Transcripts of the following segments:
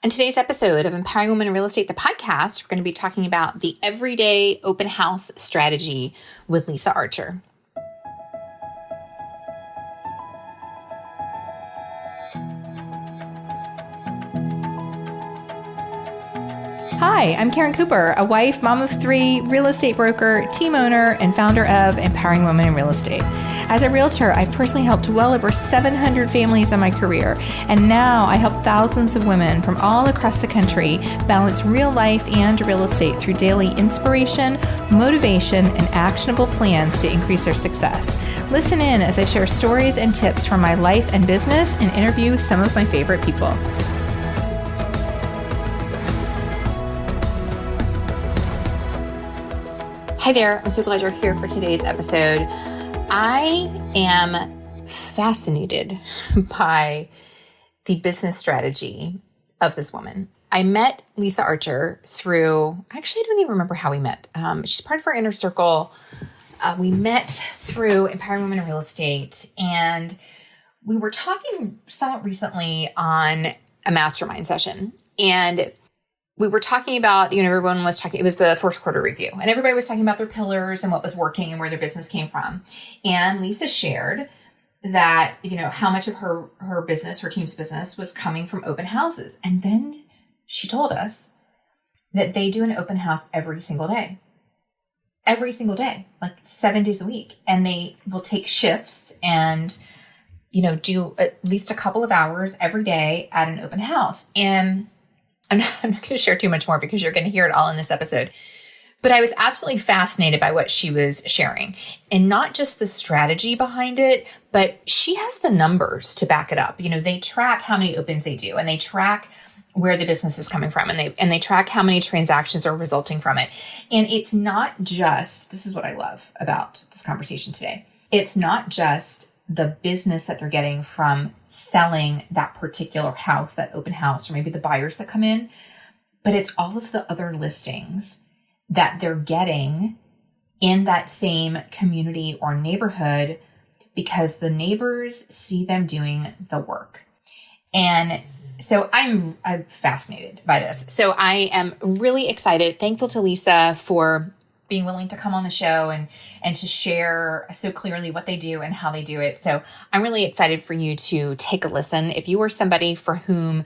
In today's episode of Empowering Women in Real Estate, the podcast, we're going to be talking about the everyday open house strategy with Lisa Archer. Hi, I'm Karen Cooper, a wife, mom of three, real estate broker, team owner, and founder of Empowering Women in Real Estate. As a realtor, I've personally helped well over 700 families in my career, and now I help thousands of women from all across the country balance real life and real estate through daily inspiration, motivation, and actionable plans to increase their success. Listen in as I share stories and tips from my life and business and interview some of my favorite people. Hi there, I'm so glad you're here for today's episode. I am fascinated by the business strategy of this woman. I met Lisa Archer through, actually, I don't even remember how we met. She's part of our inner circle. We met through Empowering Women in Real Estate, and we were talking somewhat recently on a mastermind session. And we were talking about, everyone was talking, it was the first quarter review, and everybody was talking about their pillars and what was working and where their business came from. And Lisa shared that, how much of her business, her team's business was coming from open houses. And then she told us that they do an open house every single day, like 7 days a week. And they will take shifts and, do at least a couple of hours every day at an open house. And I'm not going to share too much more because you're going to hear it all in this episode. But I was absolutely fascinated by what she was sharing, and not just the strategy behind it, but she has the numbers to back it up. They track how many opens they do, and they track where the business is coming from, and they track how many transactions are resulting from it. And it's not just, this is what I love about this conversation today. It's not just the business that they're getting from selling that particular house, that open house, or maybe the buyers that come in, but it's all of the other listings that they're getting in that same community or neighborhood because the neighbors see them doing the work. And so I'm fascinated by this. So I am really excited, thankful to Lisa for being willing to come on the show and to share so clearly what they do and how they do it. So I'm really excited for you to take a listen. If you are somebody for whom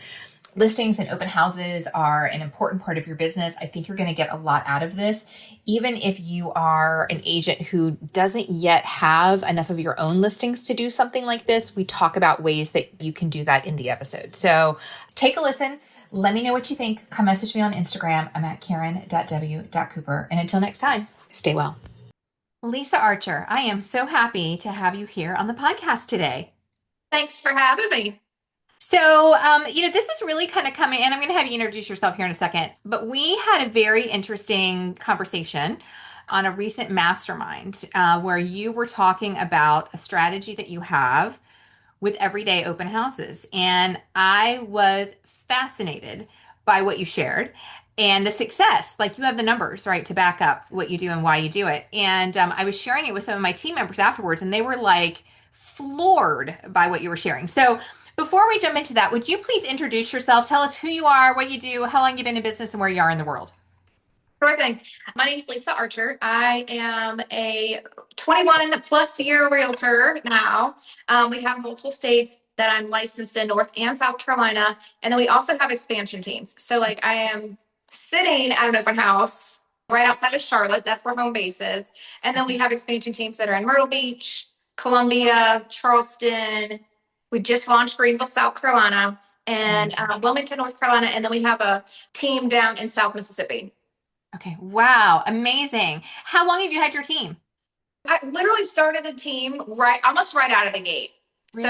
listings and open houses are an important part of your business, I think you're going to get a lot out of this. Even if you are an agent who doesn't yet have enough of your own listings to do something like this, we talk about ways that you can do that in the episode. So take a listen. Let me know what you think. Come message me on Instagram. I'm at karen.w.cooper. And until next time, stay well. Lisa Archer, I am so happy to have you here on the podcast today. Thanks for having me. So, this is really kind of coming, and I'm going to have you introduce yourself here in a second, but we had a very interesting conversation on a recent mastermind where you were talking about a strategy that you have with everyday open houses. And I was fascinated by what you shared and the success. Like, you have the numbers, right, to back up what you do and why you do it. And I was sharing it with some of my team members afterwards, and they were like floored by what you were sharing. So before we jump into that, would you please introduce yourself? Tell us who you are, what you do, how long you've been in business, and where you are in the world. Sure thing. My name is Lisa Archer. I am a 21 plus year realtor now. We have multiple states that I'm licensed in, North and South Carolina. And then we also have expansion teams. So like I am sitting at an open house right outside of Charlotte. That's where home base is. And then we have expansion teams that are in Myrtle Beach, Columbia, Charleston. We just launched Greenville, South Carolina, and Wilmington, North Carolina. And then we have a team down in South Mississippi. Okay. Wow. Amazing. How long have you had your team? I literally started the team almost right out of the gate. Really?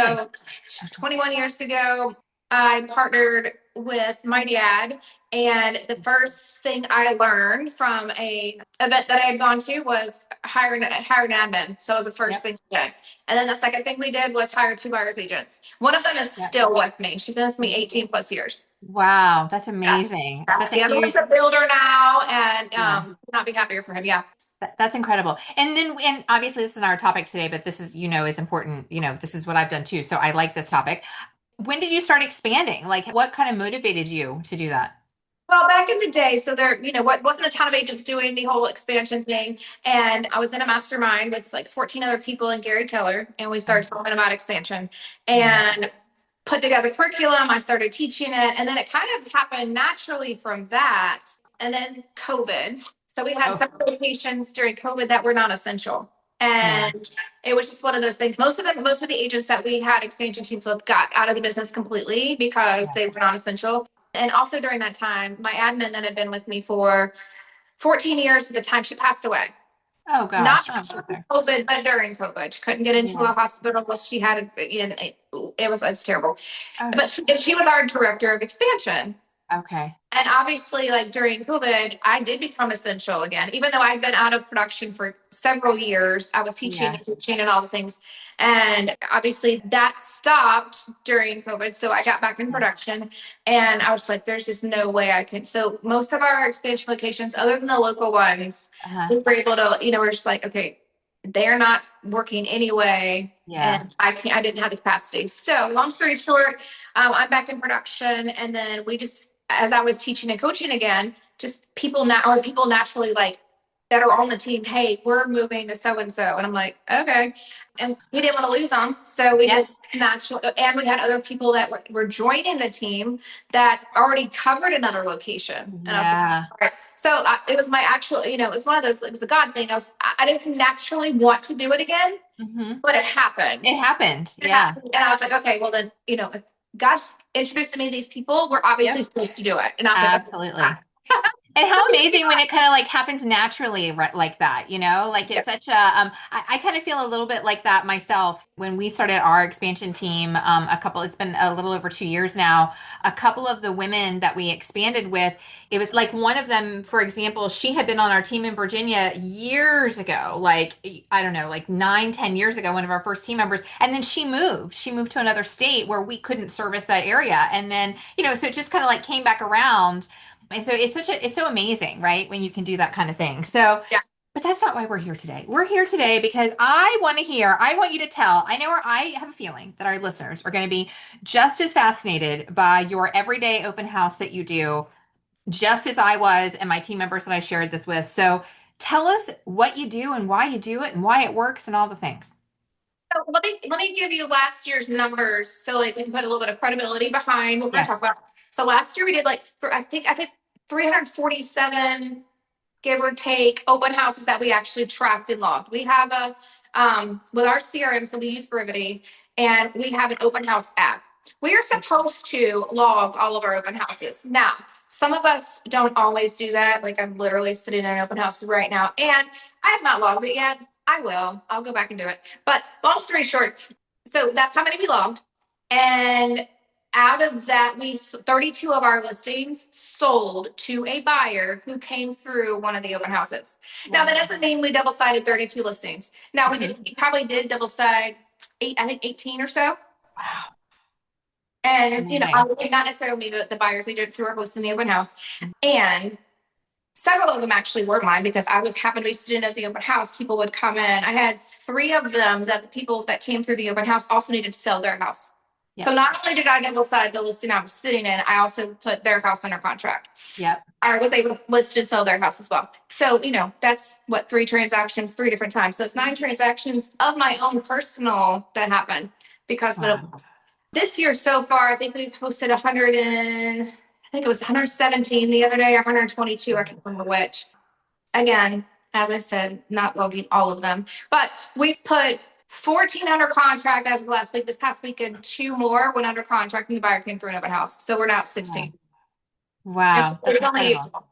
So 21 years ago, I partnered with my dad, and the first thing I learned from a event that I had gone to was hire an admin. So it was the first thing we did. And then the second thing we did was hire two buyers agents. One of them is still with me. She's been with me 18 plus years. Wow, that's amazing. Yeah. That's the other one's a builder now, and could not be happier for him. Yeah. That's incredible. And obviously this is our topic today, but this is, is important. This is what I've done too. So I like this topic. when did you start expanding? Like, what kind of motivated you to do that? Well, back in the day, so there, what wasn't a ton of agents doing the whole expansion thing. And I was in a mastermind with like 14 other people and Gary Keller, and we started talking about expansion Yeah. and put together curriculum. I started teaching it, and then it kind of happened naturally from that. And then COVID. So we had Oh, some locations during COVID that were non essential. yeah. And it was just one of those things. Most of the agents that we had expansion teams with got out of the business completely because Yeah. they were non essential. And also during that time, my admin that had been with me for 14 years at the time, she passed away. Oh Not gosh. Oh, during sorry. COVID, but during COVID. She couldn't get into Yeah. a hospital. She had, it was terrible. Oh, But she was our director of expansion. okay. And obviously, like during COVID, I did become essential again. Even though I'd been out of production for several years, I was teaching Yeah. and teaching and all the things. And obviously, that stopped during COVID. So I got back in Yeah. production and I was like, there's just no way I can. So most of our expansion locations, other than the local ones, Uh-huh. we were able to, we're just like, okay, they're not working anyway. Yeah. And I didn't have the capacity. So long story short, I'm back in production. And then we just, as I was teaching and coaching again, just people naturally like that are on the team. Hey, we're moving to so and so, and I'm like, okay. And we didn't want to lose them, so we just Yes. naturally. And we had other people that were joining the team that already covered another location, and I was like, Yeah. all right. So it was my actual, it was one of those. It was a God thing. I didn't naturally want to do it again, Hmm. but it happened. It happened. It Yeah. happened, and I was like, okay, well then, if God's introduced me to these people, we're obviously Yep. supposed to do it. And I was like, okay. Absolutely. And So how here we amazing when are. it kind of like happens naturally, right, like that, like it's such a, I kind of feel a little bit like that myself when we started our expansion team, it's been a little over 2 years now, a couple of the women that we expanded with, it was like one of them, for example, she had been on our team in Virginia years ago, like, I don't know, like 9, 10 years ago, one of our first team members. And then she moved to another state where we couldn't service that area. And then, so it just kind of like came back around, and so it's so amazing, right? When you can do that kind of thing. So, Yeah. but that's not why we're here today. We're here today because I want you to tell, I have a feeling that our listeners are going to be just as fascinated by your everyday open house that you do, just as I was and my team members that I shared this with. So tell us what you do and why you do it and why it works and all the things. So let me give you last year's numbers so like we can put a little bit of credibility behind what we're going to talk Yes. about. So last year we did like I think 347 give or take open houses that we actually tracked and logged. We have a with our CRM, so we use Brevity, and we have an open house app. We are supposed to log all of our open houses. Now, some of us don't always do that. Like I'm literally sitting in an open house right now, and I have not logged it yet. I will. I'll go back and do it. But long story short, so that's how many we logged. And out of that, 32 of our listings sold to a buyer who came through one of the open houses. Now that Wow. doesn't mean we double sided 32 listings. Now Mhm. we probably did double side I think 18 or so. Wow. And Amazing. not necessarily the buyers agents who are hosting the open house. And several of them actually were mine because I was happened to be sitting at the open house. People would come in. I had three of them that the people that came through the open house also needed to sell their house. So Yep. not only did I double side the listing I was sitting in, I also put their house under contract. Yep. I was able to list and sell their house as well. So, that's what 3 transactions, 3 different times. So it's 9 transactions of my own personal that happened because of the Wow. this year so far. I think we've posted 100 and I think it was 117 the other day, or 122. I can't remember which. Again, as I said, not logging all of them, but we've put 14 under contract as of last week. This past weekend, two more went under contract and the buyer came through an open house. So we're now at Wow. 16. There's, Wow. That's there's only incredible.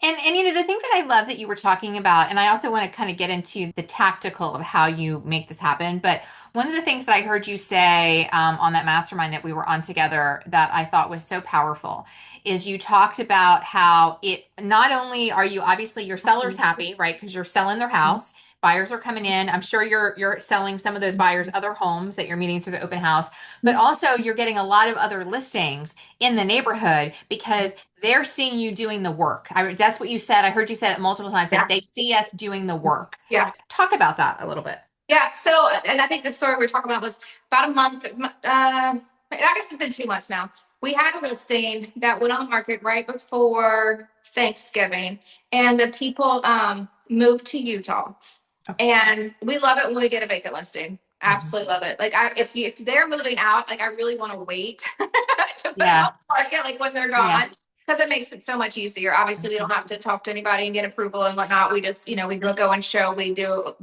8. And the thing that I love that you were talking about, and I also want to kind of get into the tactical of how you make this happen. But one of the things that I heard you say on that mastermind that we were on together that I thought was so powerful is you talked about how it not only are you obviously your seller's happy, right? Because you're selling their house. Buyers are coming in. I'm sure you're selling some of those buyers other homes that you're meeting through the open house, but also you're getting a lot of other listings in the neighborhood because they're seeing you doing the work. That's what you said. I heard you say it multiple times that Yeah. they see us doing the work. Yeah. Talk about that a little bit. Yeah. So, and I think the story we are talking about was about a month, I guess it's been 2 months now. We had a listing that went on the market right before Thanksgiving, and the people moved to Utah. And we love it when we get a vacant listing. Mhm. Absolutely love it. Like if they're moving out, like I really want to wait to put them Yeah. on the market, like when they're Yeah. gone, because it makes it so much easier. Obviously, we don't have to talk to anybody and get approval and whatnot. We just, we go and show. We do.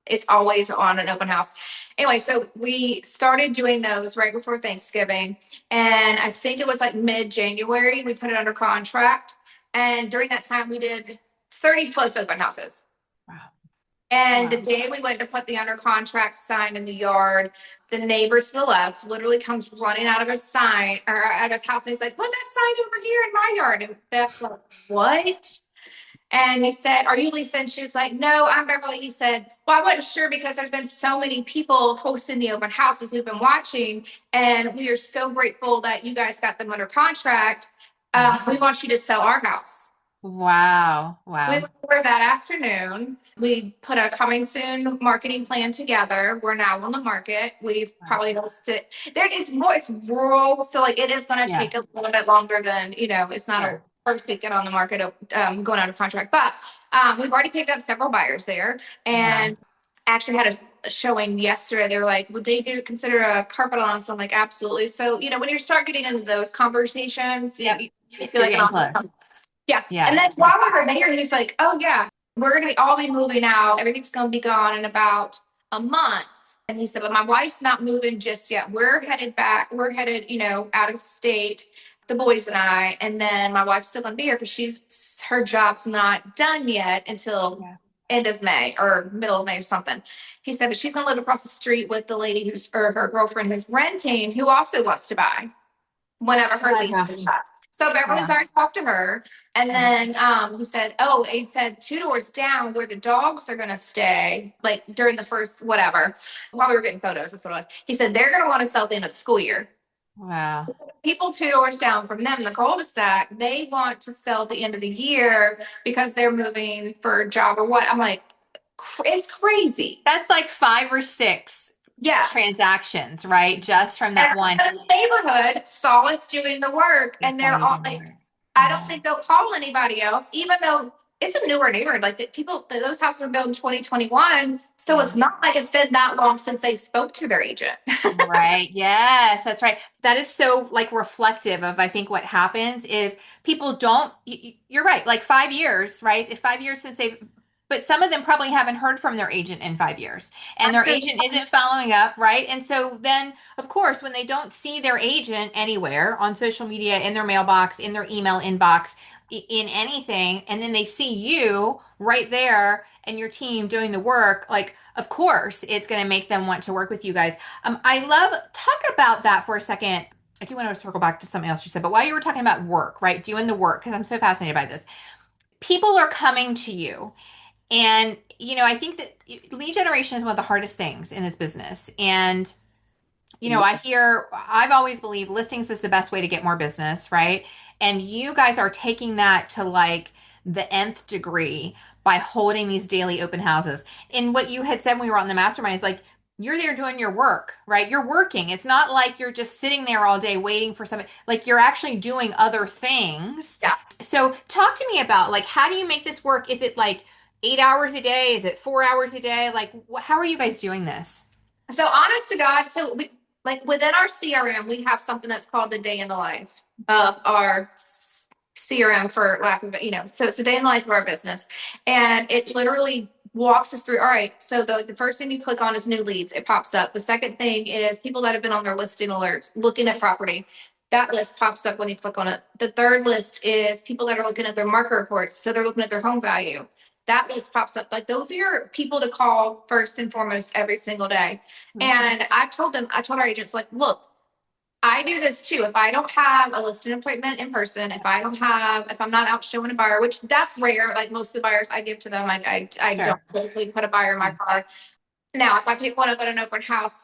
It's always on an open house. Anyway, so we started doing those right before Thanksgiving, and I think it was like mid-January. We put it under contract, and during that time, we did 30 plus open houses. Wow. And the Wow. day we went to put the under contract sign in the yard, the neighbor to the left literally comes running out of his sign or out of his house, and he's like, "Put that sign over here in my yard." And Beth's like, "What?" And he said, "Are you Lisa?" And she was like, "No, I'm Beverly." He said, "Well, I wasn't sure because there's been so many people hosting the open houses we've been watching, and we are so grateful that you guys got them under contract. We want you to sell our house." Wow. We Wow. were that afternoon. We put a coming soon marketing plan together. We're now on the market. We've Wow. probably hosted there. It's rural, so like it is going to Yeah. take a little bit longer than it's not a Sure. first weekend on the market going out of contract, but we've already picked up several buyers there, Wow. and actually had a showing yesterday. They were like, "Would they do consider a carpet on?" So I'm like, "Absolutely." So when you start getting into those conversations, Yep. you feel You're like an getting awesome. close. Yeah. And Yeah. then while we were there, he was like, "Oh yeah, we're gonna all be moving out. Everything's gonna be gone in about a month." And he said, "But my wife's not moving just yet. We're headed back. We're headed, out of state, the boys and I. And then my wife's still gonna be here because her job's not done yet until Yeah. end of May or middle of May or something." He said, "But she's gonna live across the street with the lady who's or her girlfriend who's renting, who also wants to buy whenever Oh her my lease is gosh. up." So Beverly's Yeah. already talked to her. And Yeah. then he said 2 doors down where the dogs are gonna stay, like during the first whatever, while we were getting photos, that's what it was. He said they're gonna want to sell at the end of the school year. Wow. People 2 doors down from them in the cul-de-sac, they want to sell at the end of the year because they're moving for a job or what. I'm like, it's crazy. That's like 5 or 6 Yeah. transactions, right? Just from that And one. the neighborhood saw us doing the work, They and saw they're you all doing the like, work. I don't Yeah. think they'll call anybody else, even though it's a newer neighborhood. Like those houses were built in 2021, so Yeah. it's not like it's been that long since they spoke to their agent. Right. Yes, that's right. That is so like reflective of I think what happens is people don't you're right, like 5 years, right? If 5 years since they've but some of them probably haven't heard from their agent in 5 years and I'm their sure. agent isn't following up, right? And so then of course when they don't see their agent anywhere on social media, in their mailbox, in their email inbox, in anything, and then they see you right there and your team doing the work, like of course it's going to make them want to work with you guys. I love talk about that for a second. I do want to circle back to something else you said, but while you were talking about work, right? Doing the work, because I'm so fascinated by this. People are coming to you. And, I think that lead generation is one of the hardest things in this business. And I've always believed listings is the best way to get more business, right? And you guys are taking that to like the nth degree by holding these daily open houses. And what you had said when we were on the mastermind is like, you're there doing your work, right? You're working. It's not like you're just sitting there all day waiting for something. Like you're actually doing other things. Yeah. So talk to me about like, how do you make this work? Is it like 8 hours a day? Is it 4 hours a day? Like, how are you guys doing this? So honest to God, so we like within our CRM, we have something that's called the day in the life of our CRM, for lack of so it's a day in the life of our business, and it literally walks us through. All right, so the first thing you click on is new leads. It pops up. The second thing is people that have been on their listing alerts, looking at property. That list pops up when you click on it. The third list is people that are looking at their market reports, so they're looking at their home value. That list pops up. Like those are your people to call first and foremost every single day. And I told our agents, like, look, I do this too. If I don't have a listing appointment in person, if I'm not out showing a buyer, which that's rare, like most of the buyers I give to them, I don't Sure. typically put a buyer in my car. Now, if I pick one up at an open house,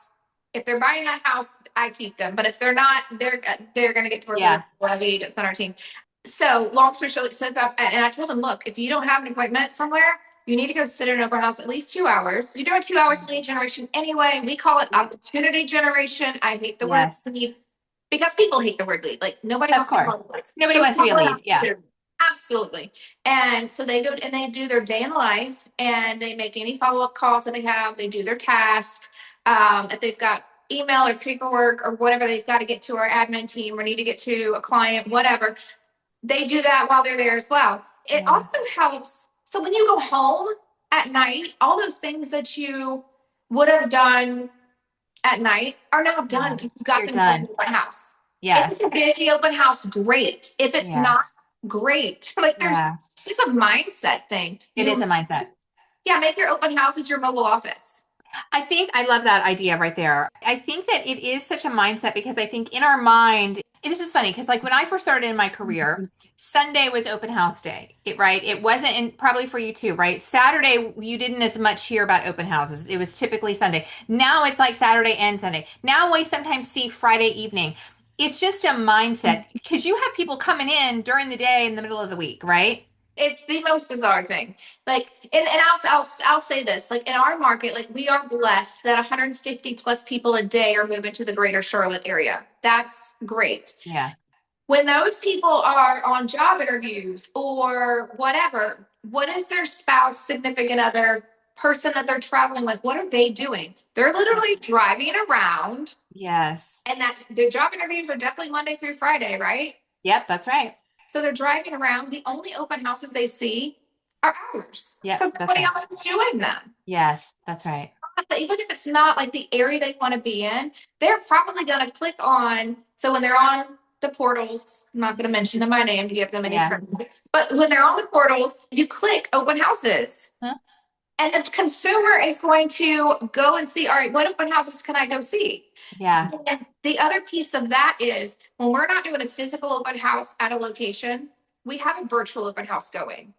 if they're buying that house, I keep them. But if they're not, they're going to get to work with Yeah. one of the agents on our team. So long story short, and I told them, look, if you don't have an appointment somewhere, you need to go sit in an open house at least 2 hours. You're doing 2 hours of lead generation anyway. We call it Yep. opportunity generation. I hate the word Yes. lead because people hate the word lead. Like nobody Of wants to call course. it lead. Nobody So wants to be a lead. Yeah. absolutely. And so they go and they do their day in the life and they make any follow-up calls that they have. They do their tasks. If they've got email or paperwork or whatever they've got to get to our admin team or need to get to a client, whatever, they do that while they're there as well. It Yeah. also helps. So when you go home at night, all those things that you would have done at night are now done Yeah. because you got You're them done in done. the open house. If it's a Yes. busy open house, great. If it's Yeah. not, great. Like there's Yeah. it's just a mindset thing. It is You a mindset. yeah, make your open house as your mobile office. I think I love that idea right there. I think that it is such a mindset because I think in our mind, this is funny because like when I first started in my career, Sunday was open house day, right? It wasn't, and probably for you too, right? Saturday, you didn't as much hear about open houses. It was typically Sunday. Now it's like Saturday and Sunday. Now we sometimes see Friday evening. It's just a mindset because you have people coming in during the day in the middle of the week, right? It's the most bizarre thing. Like, and I'll say this, like in our market, like we are blessed that 150 plus people a day are moving to the greater Charlotte area. That's great. Yeah. When those people are on job interviews or whatever, what is their spouse, significant other, person that they're traveling with? What are they doing? They're literally driving around, Yes. and that the job interviews are definitely Monday through Friday, right? Yep, that's right. So they're driving around. The only open houses they see are ours Yep, because that's nobody right. else is doing them. Yes, that's right. Even if it's not like the area they want to be in, they're probably going to click on. So when they're on the portals, I'm not going to mention them by name to give them any Yeah. credit, but when they're on the portals, you click open houses. Huh? And the consumer is going to go and see, all right, what open houses can I go see? Yeah. And the other piece of that is when we're not doing a physical open house at a location, we have a virtual open house going.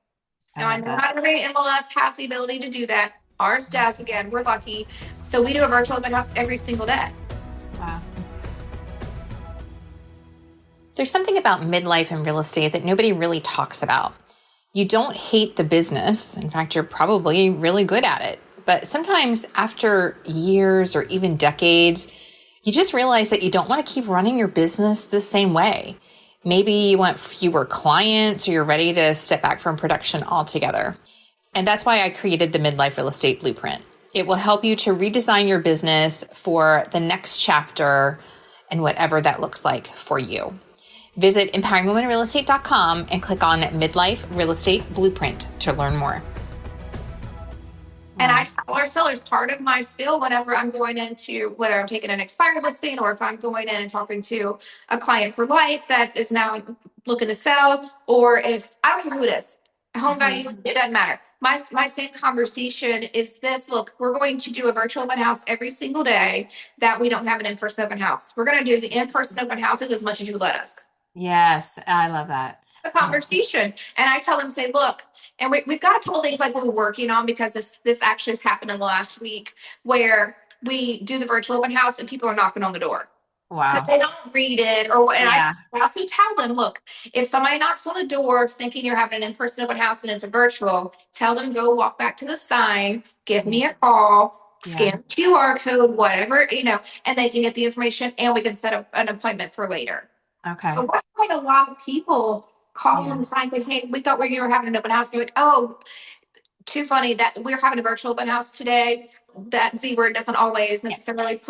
I Now, I love know that. not every MLS has the ability to do that. Ours does. Again, we're lucky. So we do a virtual open house every single day. Wow. There's something about midlife and real estate that nobody really talks about. You don't hate the business. In fact, you're probably really good at it. But sometimes after years or even decades, you just realize that you don't want to keep running your business the same way. Maybe you want fewer clients or you're ready to step back from production altogether. And that's why I created the Midlife Real Estate Blueprint. It will help you to redesign your business for the next chapter and whatever that looks like for you. Visit empoweringwomenrealestate.com and click on Midlife Real Estate Blueprint to learn more. And I Wow. tell our sellers part of my skill whenever I'm going into whether I'm taking an expired listing or if I'm going in and talking to a client for life that is now looking to sell, or if I don't know who it is, home value, it doesn't matter. My same conversation is this: look, we're going to do a virtual open house every single day that we don't have an in-person open house. We're going to do the in-person open houses as much as you let us. Yes, I love that. The conversation. And I tell them, say, look, and we've got a couple things like we're working on because this actually has happened in the last week where we do the virtual open house and people are knocking on the door because Wow. they don't read it or what. And Yeah. I also tell them, look, if somebody knocks on the door thinking you're having an in-person open house and it's a virtual, tell them go walk back to the sign, give Yeah. me a call, Yeah. scan QR code, whatever, and they can get the information and we can set up an appointment for later. Okay. But what quite a lot of people call on Yeah. the sign saying, hey, we thought we were having an open house. You're like, oh, too funny that we're having a virtual open house today. That Z word doesn't always Yeah. necessarily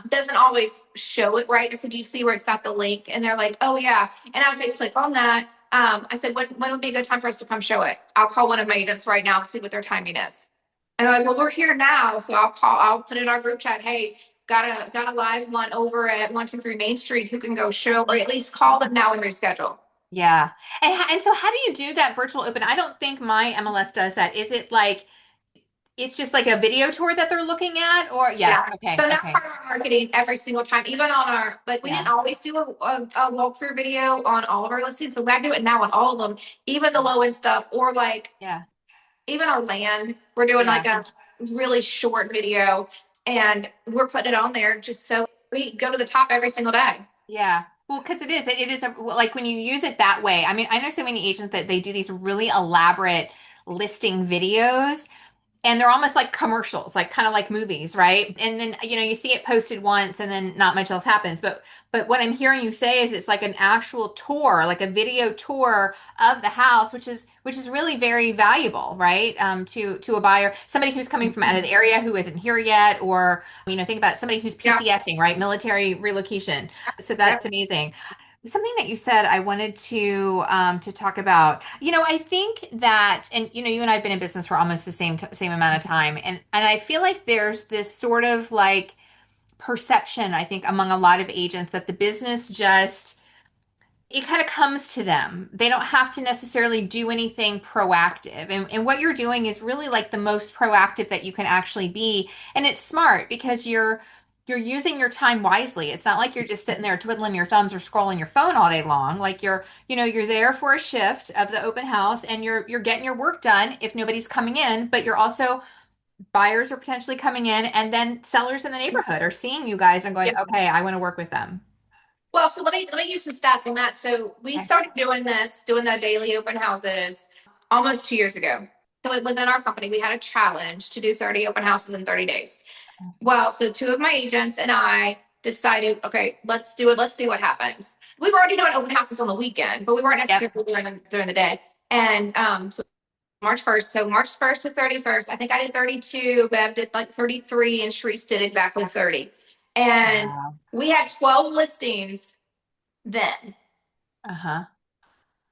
doesn't always show it right. I said, do you see where it's got the link? And they're like, oh yeah. And I would say, click on that. I said, when would be a good time for us to come show it? I'll call one of my agents right now and see what their timing is. And they're like, well, we're here now. So I'll put in our group chat, hey, got a live one over at 123 Main Street who can go show, or at least call them now and reschedule. Yeah. And so how do you do that virtual open? I don't think my MLS does that. Is it like it's just like a video tour that they're looking at or yes. Yeah. Okay. So now Okay. part of our marketing every single time, even on our, like we didn't Yeah. always do a walkthrough video on all of our listings. So I do it now on all of them, even the low end stuff, or like Yeah. even our land. We're doing Yeah. like a really short video and we're putting it on there just so we go to the top every single day. Yeah. Well, because it is like when you use it that way. I mean, I know so many agents that they do these really elaborate listing videos, and they're almost like commercials, like kind of like movies, right? And then you see it posted once and then not much else happens. But what I'm hearing you say is it's like an actual tour, like a video tour of the house, which is really very valuable, right? To a buyer, somebody who's coming from out of the area who isn't here yet, or think about somebody who's Yeah. PCSing, right? Military relocation. So Yep. that's amazing. Something that you said I wanted to talk about. I think that, and you and I have been in business for almost the same amount of time, and I feel like there's this sort of like perception, I think, among a lot of agents that the business just it kind of comes to them. They don't have to necessarily do anything proactive. And what you're doing is really like the most proactive that you can actually be. And it's smart because you're using your time wisely. It's not like you're just sitting there twiddling your thumbs or scrolling your phone all day long. Like you're there for a shift of the open house and you're getting your work done if nobody's coming in, but you're also buyers are potentially coming in and then sellers in the neighborhood are seeing you guys and going, Yep. "Okay, I want to work with them." Well, so let me use some stats on that. So we Okay. started doing the daily open houses almost 2 years ago. So within our company, we had a challenge to do 30 open houses in 30 days. Well, so two of my agents and I decided, okay, let's do it. Let's see what happens. We were already doing open houses on the weekend, but we weren't Yep. necessarily during the day. And so March 1st. So March 1st to 31st, I think I did 32, Bev did like 33, and Sharice did exactly 30. And Wow. we had 12 listings then, Uh-huh.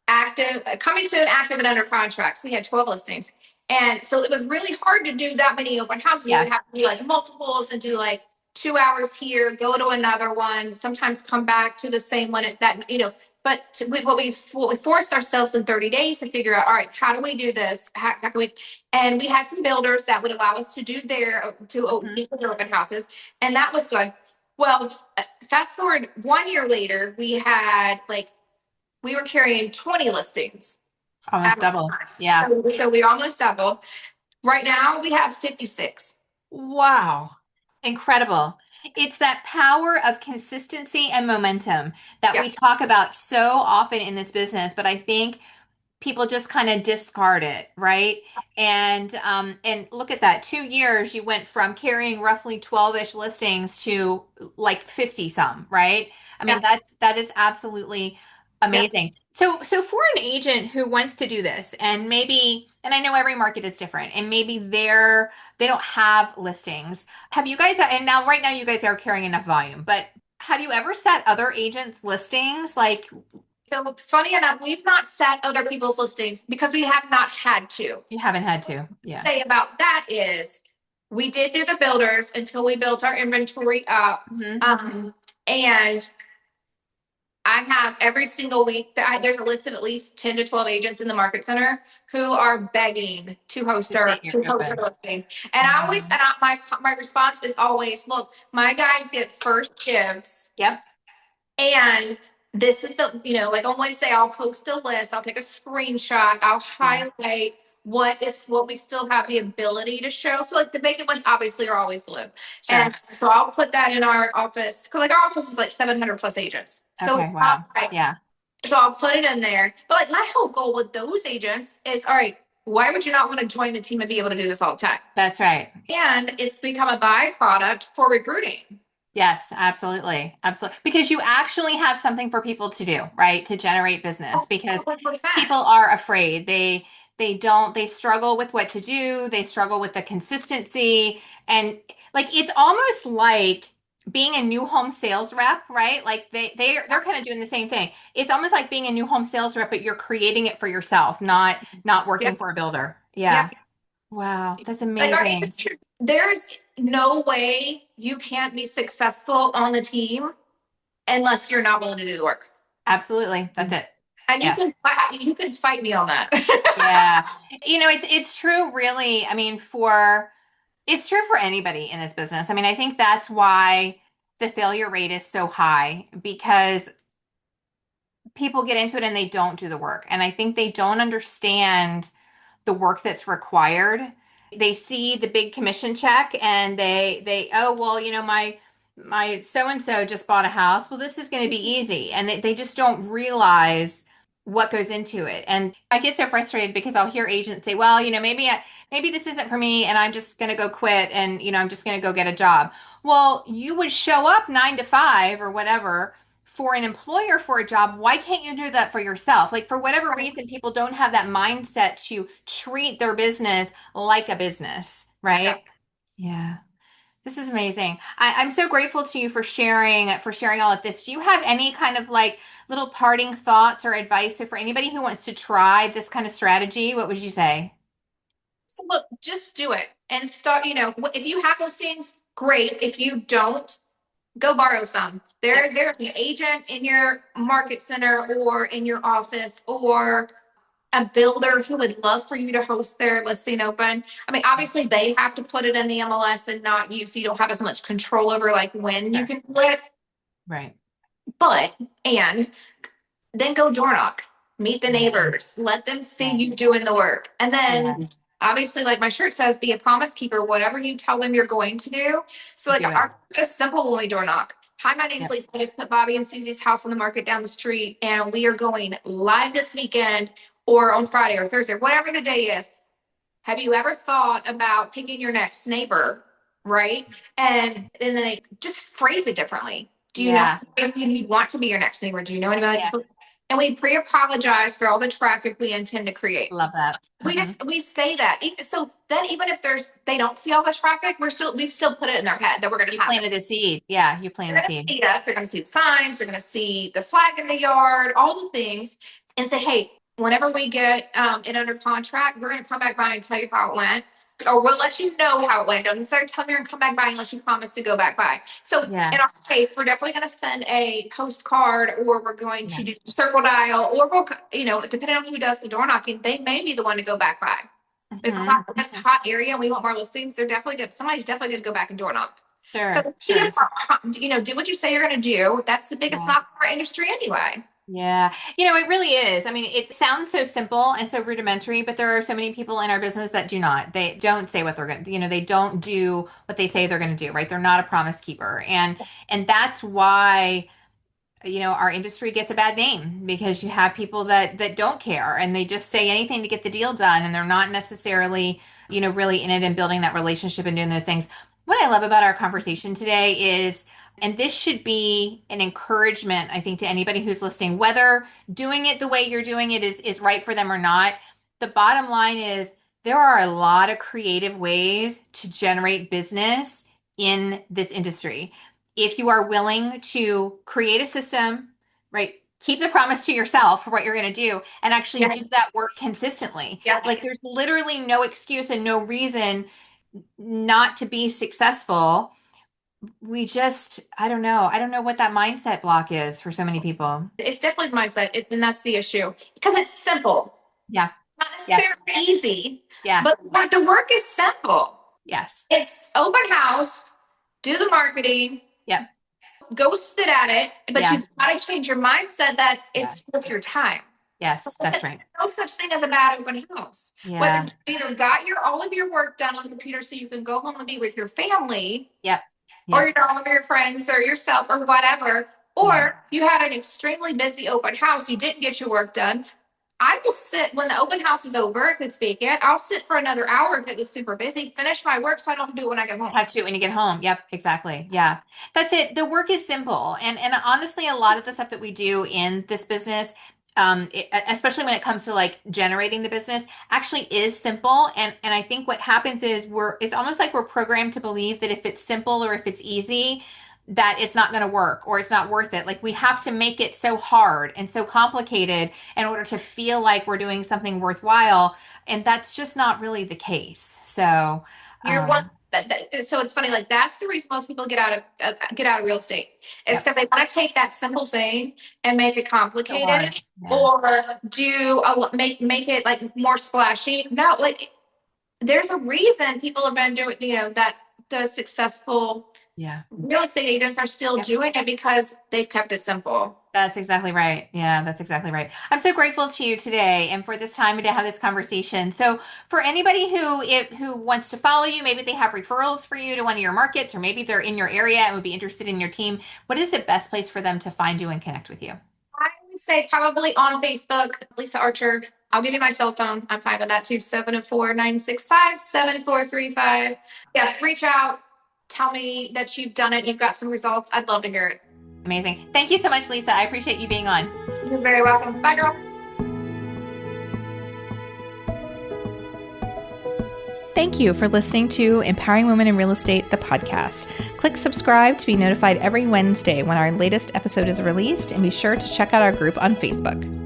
active, coming soon, active, and under contracts. We had 12 listings. And so it was really hard to do that many open houses. We Yeah. would have to do like multiples and do like 2 hours here, go to another one, sometimes come back to the same one but what we forced ourselves in 30 days to figure out, all right, how do we do this? How can we? And we had some builders that would allow us to do Hmm. their open houses, and that was good. Well, fast forward 1 year later, we were carrying 20 listings Almost at one double. time. Yeah. So we almost doubled. Right now we have 56. Wow. Incredible. It's that power of consistency and momentum that Yeah. we talk about so often in this business, but I think people just kind of discard it, right? And look at that. 2 years, you went from carrying roughly 12-ish listings to like 50 some, right? I Yeah. mean, that is absolutely Yeah. amazing. So for an agent who wants to do this, and maybe, and I know every market is different, and maybe they don't have listings. Have you guys, and now right now you guys are carrying enough volume, but have you ever set other agents listings? Like So funny enough, we've not set other people's listings because we have not had to. you haven't had to. Yeah. Say about that is we did do the builders until we built our inventory up. Hmm. And I have every single week there's a list of at least 10 to 12 agents in the market center who are begging to host To stay to host their open. listing. And I always, Wow. my response is always, look, my guys get first dibs. Yep. And this is like on Wednesday, I'll post the list. I'll take a screenshot. I'll Yeah. highlight what we still have the ability to show. So like the vacant ones obviously are always blue. Sure. And so I'll put that in our office because like our office is like 700 plus agents. So Okay. it's not Wow. like, Yeah. so I'll put it in there. But like my whole goal with those agents is, all right, why would you not want to join the team and be able to do this all the time? That's right. And it's become a byproduct for recruiting. Yes, absolutely. Absolutely. Because you actually have something for people to do, right? To generate business because 100%. people are afraid. They struggle with what to do. They struggle with the consistency and like it's almost like being a new home sales rep, right? Like they're kind of doing the same thing. It's almost like being a new home sales rep, but you're creating it for yourself, not working Yep. for a builder. Yep. Yeah. Wow, that's Like our amazing. agents, there's no way you can't be successful on the team unless you're not willing to do the work. Absolutely. That's it. And Yes. you can fight me on that. Yeah. It's true really. I mean, it's true for anybody in this business. I mean, I think that's why the failure rate is so high because people get into it and they don't do the work. And I think they don't understand the work that's required. They see the big commission check and they oh well, my so and so just bought a house. Well, this is going to be easy. And they just don't realize what goes into it. And I get so frustrated because I'll hear agents say, well, maybe this isn't for me and I'm just going to go quit and, I'm just going to go get a job. Well, you would show up 9 to 5 or whatever for an employer for a job. Why can't you do that for yourself? Like, for whatever reason, people don't have that mindset to treat their business like a business, Yeah. right? Yeah. This is amazing. I'm so grateful to you for sharing all of this. Do you have any kind of like little parting thoughts or advice? So for anybody who wants to try this kind of strategy, what would you say? So look, just do it and start. If you have listings, great. If you don't, go borrow some. Yep. There's an agent in your market center or in your office or a builder who would love for you to host their listing open. I mean, obviously they have to put it in the MLS and not you, so you don't have as much control over like when you Sure. can do it. Right. But and then go door knock, meet the Yeah. neighbors, let them see Yeah. you doing the work. And then Yes. obviously, like my shirt says, be a promise keeper, whatever you tell them you're going to do. So like Do it. our is simple when we door knock. Hi, my name's Yep. Lisa. I just put Bobby and Susie's house on the market down the street, and we are going live this weekend or on Friday or Thursday, whatever the day is. Have you ever thought about picking your next neighbor, right? And then they just phrase it differently. Do you know Yeah. if you want to be your next neighbor? Do you know anybody? Yeah. And we pre-apologize for all the traffic we intend to create. Love that. We say that. So then even if they don't see all the traffic, we've still put it in their head that we're going to You have it. planted a seed. Yeah. You planted They're a going to seed. see us. They're going to see the signs. They're going to see the flag in the yard, all the things, and say, hey, whenever we get it under contract, we're going to come back by and tell you how it went. Or we'll let you know how it went. Don't necessarily tell me you're going to come back by unless you promise to go back by. So Yeah. in our case, we're definitely going to send a postcard, or we're going Yeah. to do circle dial, or depending on who does the door knocking, they may be the one to go back by. Hmm. It's a hot area. We want more listings. Somebody's definitely going to go back and door knock. So, Sure. Sure. do what you say you're going to do. That's the biggest Yeah. knock in our industry anyway. Yeah. It really is. I mean, it sounds so simple and so rudimentary, but there are so many people in our business that do not. They don't say what they're going to, they don't do what they say they're going to do, right? They're not a promise keeper. And that's why our industry gets a bad name because you have people that don't care and they just say anything to get the deal done and they're not necessarily, really in it and building that relationship and doing those things. What I love about our conversation today is, and this should be an encouragement, I think, to anybody who's listening, whether doing it the way you're doing it is right for them or not. The bottom line is there are a lot of creative ways to generate business in this industry if you are willing to create a system, right? Keep the promise to yourself for what you're going to do and actually Yeah. do that work consistently. Yeah. Like there's literally no excuse and no reason not to be successful. I don't know. I don't know what that mindset block is for so many people. It's definitely the mindset, and that's the issue because it's simple. Yeah. Not Yes. necessarily easy, Yeah. but the work is simple. Yes. It's open house, do the marketing, Yep. go sit at it, but Yeah. you've got to change your mindset that Yeah. it's worth your time. Yes. That's There's right. no such thing as a bad open house. Whether Yeah. you either got all of your work done on the computer so you can go home and be with your family, Yep. or Yep. or your friends or yourself or whatever, Yeah. or you had an extremely busy open house, you didn't get your work done. I will sit when the open house is over, if it's vacant, I'll sit for another hour if it was super busy, finish my work so I don't have to do it when I get home. Have to do it when you get home. Yep, exactly. Yeah. That's it. The work is simple. And honestly, a lot of the stuff that we do in this business, especially when it comes to like generating the business, actually is simple. And I think what happens is it's almost like we're programmed to believe that if it's simple or if it's easy, that it's not going to work or it's not worth it. Like we have to make it so hard and so complicated in order to feel like we're doing something worthwhile. And that's just not really the case. So, You're one um, so it's funny, like that's the reason most people get out of real estate. It's yep. because they want to take that simple thing and make it So hard. complicated, Yeah. or make it like more splashy. No, like there's a reason people have been doing, that the successful Yeah. real estate agents are still Yep. doing it because they've kept it simple. That's exactly right. Yeah, that's exactly right. I'm so grateful to you today and for this time and to have this conversation. So, for anybody who wants to follow you, maybe they have referrals for you to one of your markets, or maybe they're in your area and would be interested in your team. What is the best place for them to find you and connect with you? would say probably on Facebook, Lisa Archer. I'll give you my cell phone. I'm fine with that too. 704-965-7435. Yeah, reach out. Tell me that you've done it. You've got some results. I'd love to hear it. Amazing. Thank you so much, Lisa. I appreciate you being on. You're very welcome. Bye, girl. Thank you for listening to Empowering Women in Real Estate, the podcast. Click subscribe to be notified every Wednesday when our latest episode is released, and be sure to check out our group on Facebook.